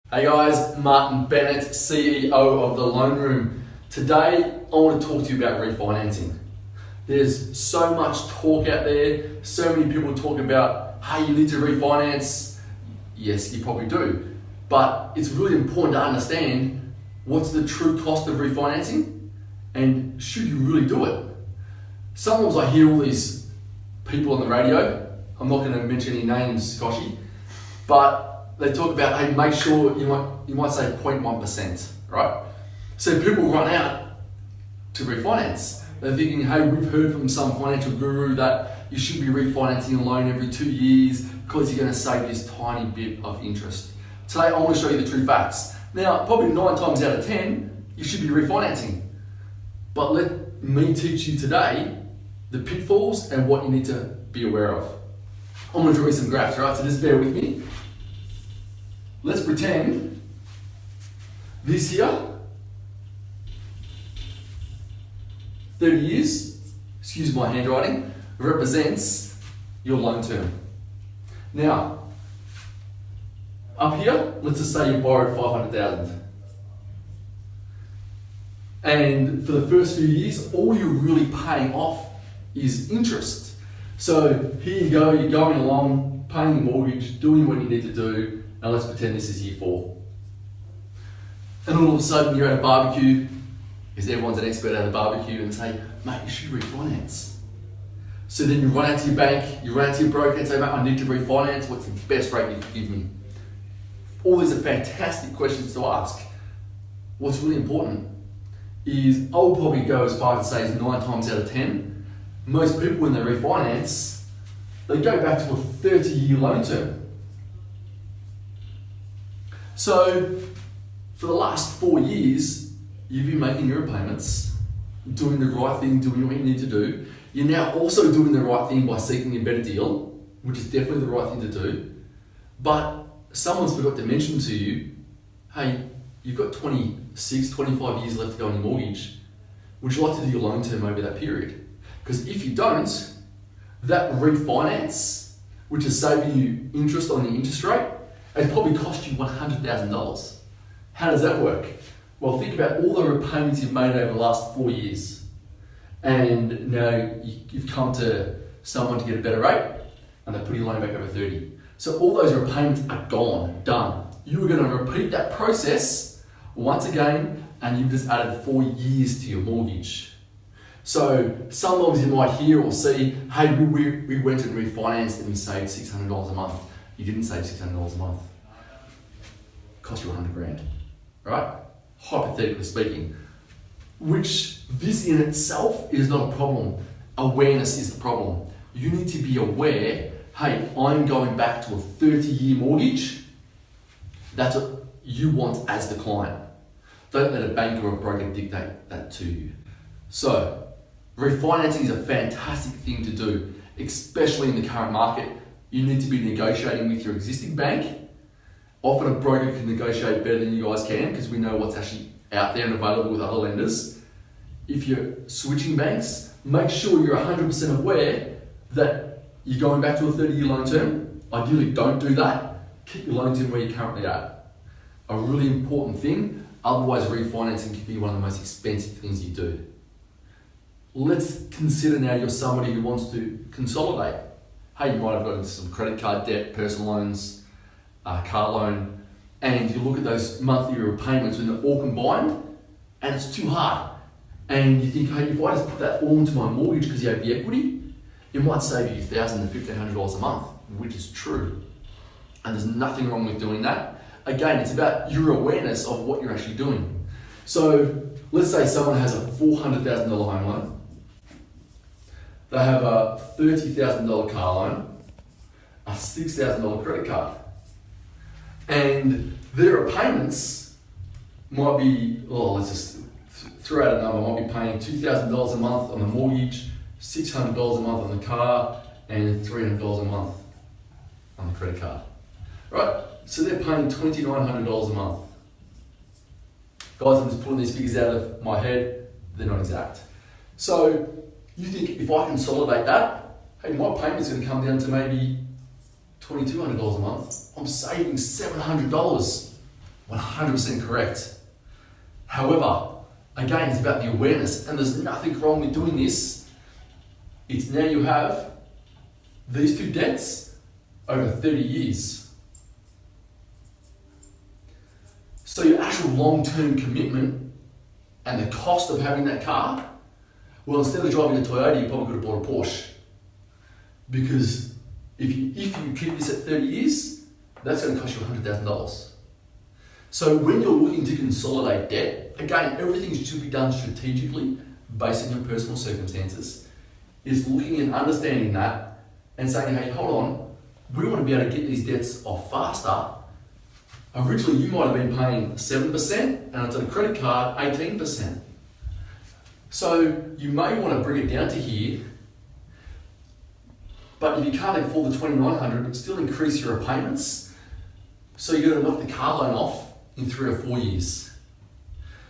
Hey guys, Martin Bennett, CEO of The Loan Room. Today, I want to talk to you about refinancing. There's so much talk out there, so many people talk about, hey, you need to refinance. Yes, you probably do. But it's really important to understand what's the true cost of refinancing and should you really do it. Sometimes I hear all these people on the radio, I'm not going to mention any names, Koshi, but they talk about, hey, make sure you might say 0.1%, right? So people run out to refinance. They're thinking, hey, we've heard from some financial guru that you should be refinancing a loan every 2 years because you're going to save this tiny bit of interest. Today, I want to show you the true facts. Now, probably 9 times out of 10, you should be refinancing. But let me teach you today the pitfalls and what you need to be aware of. I'm going to draw you some graphs, right? So just bear with me. Let's pretend this here, 30 years, excuse my handwriting, represents your loan term. Now, up here, let's just say you borrowed 500,000. And for the first few years, all you're really paying off is interest. So here you go, you're going along, paying your mortgage, doing what you need to do. Now let's pretend this is year 4. And all of a sudden you're at a barbecue, because everyone's an expert at a barbecue, and say, mate, you should refinance. So then you run out to your bank, you run out to your broker and say, mate, I need to refinance, what's the best rate you can give me? All these are fantastic questions to ask. What's really important is, I would probably go as far as to say is 9 times out of 10, most people when they refinance, they go back to a 30-year loan term. So, for the last 4 years, you've been making your repayments, doing the right thing, doing what you need to do. You're now also doing the right thing by seeking a better deal, which is definitely the right thing to do. But someone's forgot to mention to you, hey, you've got 26, 25 years left to go on your mortgage. Would you like to do your loan term over that period? Because if you don't, that refinance, which is saving you interest on the interest rate, it probably cost you $100,000. How does that work? Well, think about all the repayments you've made over the last 4 years. And now you've come to someone to get a better rate, and they put your loan back over 30. So all those repayments are gone, done. You were going to repeat that process once again, and you've just added 4 years to your mortgage. So sometimes you might hear or see, hey, we went and refinanced and we saved $600 a month. You didn't save $600 a month. It cost you 100 grand, right? Hypothetically speaking, which this in itself is not a problem. Awareness is the problem. You need to be aware, hey, I'm going back to a 30-year mortgage. That's what you want as the client. Don't let a bank or a broker dictate that to you. So, refinancing is a fantastic thing to do, especially in the current market. You need to be negotiating with your existing bank. Often a broker can negotiate better than you guys can because we know what's actually out there and available with other lenders. If you're switching banks, make sure you're 100% aware that you're going back to a 30-year loan term. Ideally, don't do that. Keep your loan term where you're currently at. A really important thing, otherwise refinancing can be one of the most expensive things you do. Let's consider now you're somebody who wants to consolidate. Hey, you might have got into some credit card debt, personal loans, car loan, and you look at those monthly repayments when they're all combined, and it's too hard. And you think, hey, if I just put that all into my mortgage because you have the equity, it might save you $1,000 to $1,500 a month, which is true. And there's nothing wrong with doing that. Again, it's about your awareness of what you're actually doing. So let's say someone has a $400,000 home loan. They have a $30,000 car loan, a $6,000 credit card. And their repayments might be, let's just throw out a number, might be paying $2,000 a month on the mortgage, $600 a month on the car, and $300 a month on the credit card. Right? So they're paying $2,900 a month. Guys, I'm just pulling these figures out of my head, they're not exact. So you think if I consolidate that, hey, my payment's going to come down to maybe $2,200 a month. I'm saving $700. 100% correct. However, again, it's about the awareness, and there's nothing wrong with doing this. It's now you have these two debts over 30 years. So your actual long-term commitment and the cost of having that car, well, instead of driving a Toyota, you probably could have bought a Porsche. Because if you keep this at 30 years, that's going to cost you $100,000. So when you're looking to consolidate debt, again, everything should be done strategically based on your personal circumstances. Is looking and understanding that and saying, hey, hold on, we want to be able to get these debts off faster. Originally, you might have been paying 7% and it's on a credit card, 18%. So you may want to bring it down to here, but if you can't afford the $2,900, still increase your repayments. So you're going to knock the car loan off in 3 or 4 years.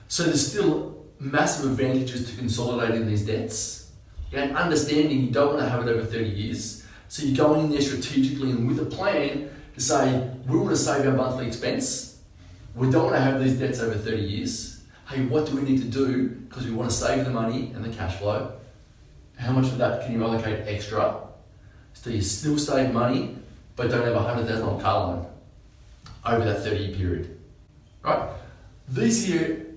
So there's still massive advantages to consolidating these debts and understanding you don't want to have it over 30 years. So you're going in there strategically and with a plan to say, we want to save our monthly expense. We don't want to have these debts over 30 years. Hey, what do we need to do? Because we want to save the money and the cash flow. How much of that can you allocate extra? So you still save money, but don't have a $100,000 car loan over that 30-year period. Right? These here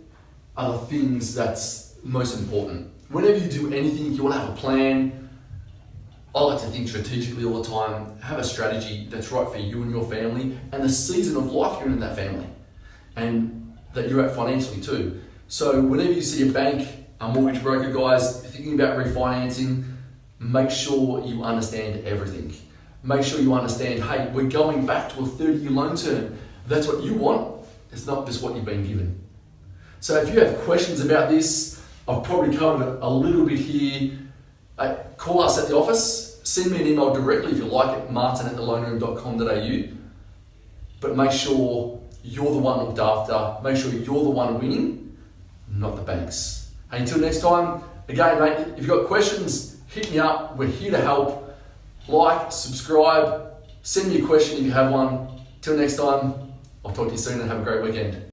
are the things that's most important. Whenever you do anything, you want to have a plan. I like to think strategically all the time. Have a strategy that's right for you and your family and the season of life you're in that family and that you're at financially too. So whenever you see a bank, a mortgage broker, guys, thinking about refinancing, make sure you understand everything. Make sure you understand, hey, we're going back to a 30-year loan term. That's what you want. It's not just what you've been given. So if you have questions about this, I've probably covered it a little bit here. Call us at the office. Send me an email directly if you like it, martin@theloanroom.com.au. But make sure you're the one looked after. Make sure you're the one winning, not the banks. Hey, until next time, again, mate, if you've got questions, hit me up. We're here to help. Like, subscribe, send me a question if you have one. Till next time, I'll talk to you soon and have a great weekend.